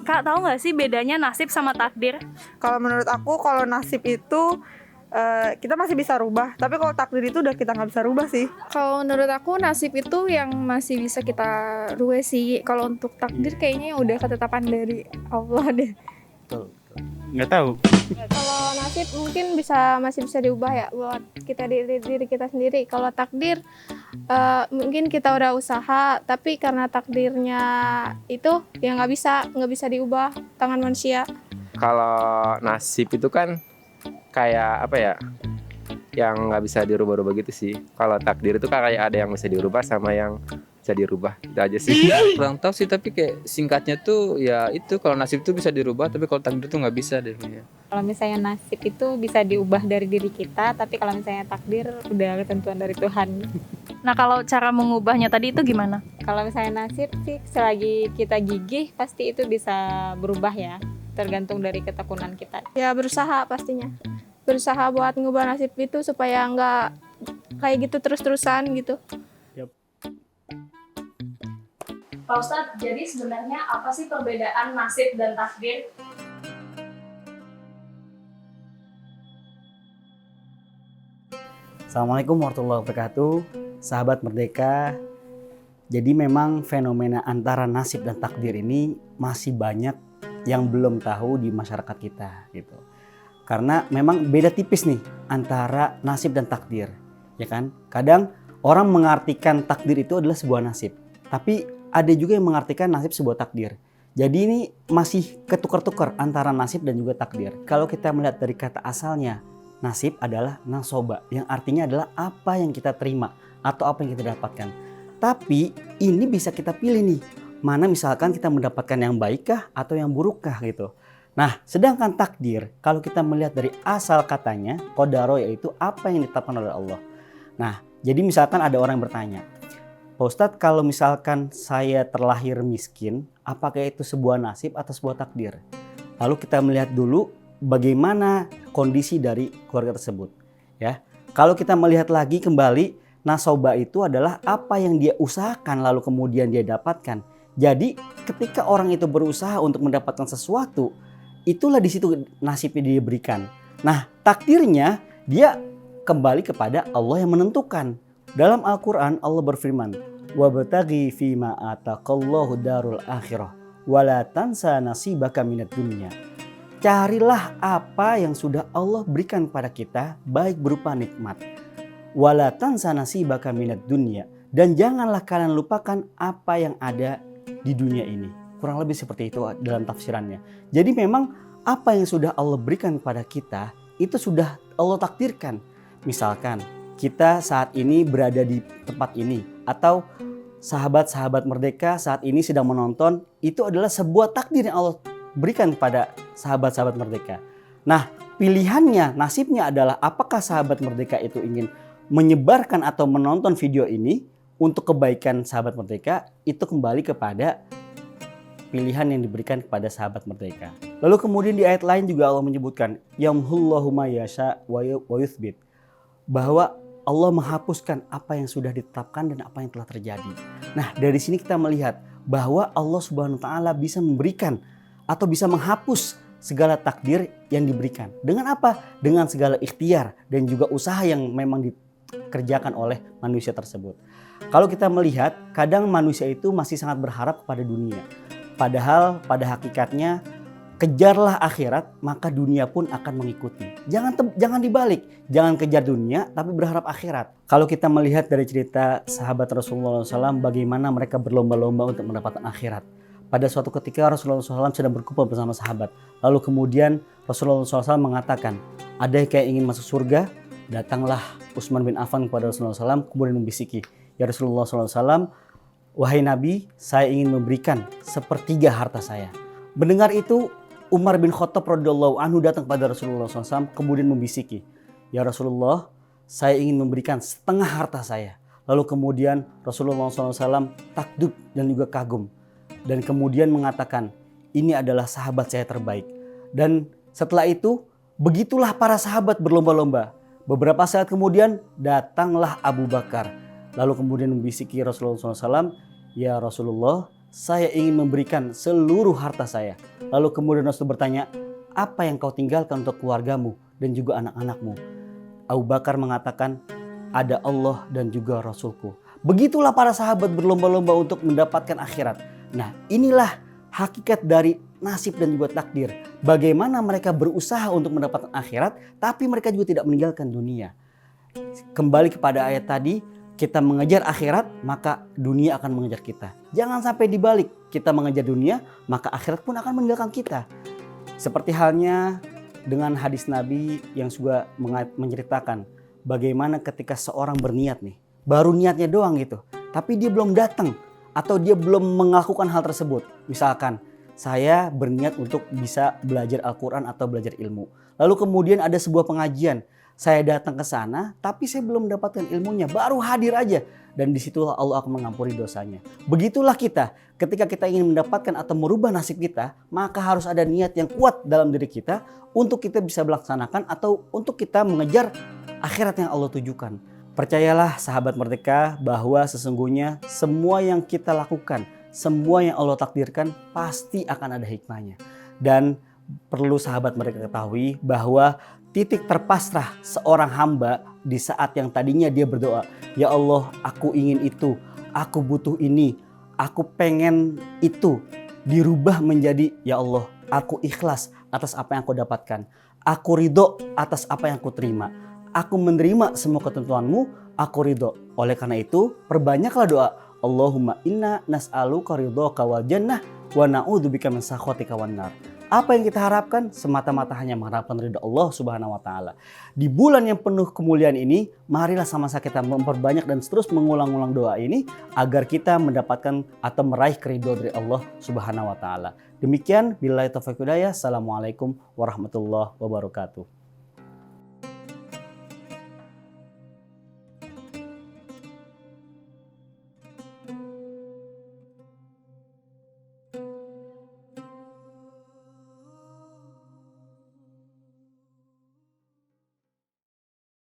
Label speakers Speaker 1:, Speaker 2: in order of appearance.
Speaker 1: Kak, tahu nggak sih bedanya nasib sama takdir?
Speaker 2: Kalau menurut aku, kalau nasib itu kita masih bisa rubah, tapi kalau takdir itu udah kita nggak bisa rubah sih.
Speaker 3: Kalau menurut aku nasib itu yang masih bisa kita rubah sih. Kalau untuk takdir kayaknya udah ketetapan dari Allah deh.
Speaker 4: Betul. Nggak tahu.
Speaker 5: Kalau nasib mungkin masih bisa diubah ya buat kita diri kita sendiri. Kalau takdir mungkin kita udah usaha, tapi karena takdirnya itu ya nggak bisa diubah tangan manusia.
Speaker 6: Kalau nasib itu kan kayak apa ya, yang nggak bisa dirubah-rubah gitu sih. Kalau takdir itu kan kayak ada yang bisa dirubah sama yang bisa dirubah, itu aja sih.
Speaker 7: Kurang tahu sih, tapi kayak singkatnya tuh ya itu, kalau nasib tuh bisa dirubah, tapi kalau takdir tuh nggak bisa deh.
Speaker 8: Kalau misalnya nasib itu bisa diubah dari diri kita, tapi kalau misalnya takdir udah ketentuan dari Tuhan.
Speaker 1: Nah, kalau cara mengubahnya tadi itu gimana?
Speaker 8: Kalau misalnya nasib sih selagi kita gigih pasti itu bisa berubah ya, tergantung dari ketekunan kita.
Speaker 5: Ya berusaha pastinya. Berusaha buat ngubah nasib itu supaya nggak kayak gitu terus-terusan gitu.
Speaker 1: Pak Ustadz, jadi sebenarnya apa sih perbedaan nasib dan takdir?
Speaker 9: Assalamualaikum warahmatullahi wabarakatuh, sahabat Merdeka. Jadi memang fenomena antara nasib dan takdir ini masih banyak yang belum tahu di masyarakat kita gitu. Karena memang beda tipis nih antara nasib dan takdir, ya kan? Kadang orang mengartikan takdir itu adalah sebuah nasib, tapi ada juga yang mengartikan nasib sebuah takdir. Jadi ini masih ketukar-tukar antara nasib dan juga takdir. Kalau kita melihat dari kata asalnya, nasib adalah nasoba, yang artinya adalah apa yang kita terima atau apa yang kita dapatkan. Tapi ini bisa kita pilih nih, mana misalkan kita mendapatkan yang baikkah atau yang burukkah gitu. Nah, sedangkan takdir, kalau kita melihat dari asal katanya, qadaro, yaitu apa yang ditetapkan oleh Allah. Nah, jadi misalkan ada orang yang bertanya, Pak Ustadz, kalau misalkan saya terlahir miskin, apakah itu sebuah nasib atau sebuah takdir? Lalu kita melihat dulu bagaimana kondisi dari keluarga tersebut. Ya, kalau kita melihat lagi kembali, nasoba itu adalah apa yang dia usahakan lalu kemudian dia dapatkan. Jadi ketika orang itu berusaha untuk mendapatkan sesuatu, itulah di situ nasibnya diberikan. Nah, takdirnya dia kembali kepada Allah yang menentukan. Dalam Al-Quran Allah berfirman, wabtaghi fima ataqallahu darul akhirah wala tansa nasibaka minad dunya. Carilah apa yang sudah Allah berikan pada kita, baik berupa nikmat. Wala tansa nasibaka minad dunya, dan janganlah kalian lupakan apa yang ada di dunia ini. Kurang lebih seperti itu dalam tafsirannya. Jadi memang apa yang sudah Allah berikan pada kita itu sudah Allah takdirkan. Misalkan kita saat ini berada di tempat ini, atau sahabat-sahabat Merdeka saat ini sedang menonton, itu adalah sebuah takdir yang Allah berikan kepada sahabat-sahabat Merdeka. Nah, pilihannya, nasibnya adalah apakah sahabat Merdeka itu ingin menyebarkan atau menonton video ini untuk kebaikan sahabat Merdeka, itu kembali kepada pilihan yang diberikan kepada sahabat Merdeka. Lalu kemudian di ayat lain juga Allah menyebutkan yamhullahu ma yasha wa yuthbit, bahwa Allah menghapuskan apa yang sudah ditetapkan dan apa yang telah terjadi. Nah, dari sini kita melihat bahwa Allah Subhanahu wa taala bisa memberikan atau bisa menghapus segala takdir yang diberikan. Dengan apa? Dengan segala ikhtiar dan juga usaha yang memang dikerjakan oleh manusia tersebut. Kalau kita melihat, kadang manusia itu masih sangat berharap kepada dunia. Padahal pada hakikatnya kejarlah akhirat, maka dunia pun akan mengikuti. Jangan dibalik, jangan kejar dunia tapi berharap akhirat. Kalau kita melihat dari cerita sahabat Rasulullah SAW, bagaimana mereka berlomba-lomba untuk mendapatkan akhirat. Pada suatu ketika Rasulullah SAW sedang berkumpul bersama sahabat. Lalu kemudian Rasulullah SAW mengatakan, ada yang ingin masuk surga? Datanglah Utsman bin Affan kepada Rasulullah SAW, kemudian membisiki, ya Rasulullah SAW, wahai Nabi, saya ingin memberikan sepertiga harta saya. Mendengar itu, Umar bin Khattab radhiyallahu anhu datang kepada Rasulullah SAW, kemudian membisiki, ya Rasulullah, saya ingin memberikan setengah harta saya. Lalu kemudian Rasulullah SAW takjub dan juga kagum. Dan kemudian mengatakan, ini adalah sahabat saya terbaik. Dan setelah itu, begitulah para sahabat berlomba-lomba. Beberapa saat kemudian datanglah Abu Bakar. Lalu kemudian membisiki Rasulullah SAW, ya Rasulullah, saya ingin memberikan seluruh harta saya. Lalu kemudian Rasul bertanya, apa yang kau tinggalkan untuk keluargamu dan juga anak-anakmu? Abu Bakar mengatakan, ada Allah dan juga Rasulku. Begitulah para sahabat berlomba-lomba untuk mendapatkan akhirat. Nah, inilah hakikat dari nasib dan juga takdir. Bagaimana mereka berusaha untuk mendapatkan akhirat, tapi mereka juga tidak meninggalkan dunia. Kembali kepada ayat tadi, kita mengejar akhirat, maka dunia akan mengejar kita. Jangan sampai dibalik, kita mengejar dunia, maka akhirat pun akan meninggalkan kita. Seperti halnya dengan hadis Nabi yang juga menceritakan bagaimana ketika seorang berniat nih, baru niatnya doang gitu, tapi dia belum datang atau dia belum melakukan hal tersebut. Misalkan saya berniat untuk bisa belajar Al-Quran atau belajar ilmu. Lalu kemudian ada sebuah pengajian, saya datang ke sana tapi saya belum mendapatkan ilmunya, baru hadir aja. Dan disitulah Allah akan mengampuni dosanya. Begitulah kita, ketika kita ingin mendapatkan atau merubah nasib kita, maka harus ada niat yang kuat dalam diri kita untuk kita bisa melaksanakan atau untuk kita mengejar akhirat yang Allah tujukan. Percayalah sahabat Merdeka bahwa sesungguhnya semua yang kita lakukan, semua yang Allah takdirkan pasti akan ada hikmahnya. Dan perlu sahabat Merdeka ketahui bahwa titik terpasrah seorang hamba di saat yang tadinya dia berdoa, ya Allah aku ingin itu, aku butuh ini, aku pengen itu, dirubah menjadi ya Allah aku ikhlas atas apa yang aku dapatkan, aku ridho atas apa yang aku terima, aku menerima semua ketentuanmu, aku ridho. Oleh karena itu perbanyaklah doa, Allahumma inna nas'aluka ridhoka wal jannah wa na'udzubika min sakhatika wan nar. Apa yang kita harapkan semata-mata hanya mengharapkan ridha Allah Subhanahu wa taala. Di bulan yang penuh kemuliaan ini, marilah sama-sama kita memperbanyak dan terus mengulang-ulang doa ini agar kita mendapatkan atau meraih keridhaan dari Allah Subhanahu wa taala. Demikian billahi taufiq hidayah. Assalamualaikum warahmatullahi wabarakatuh.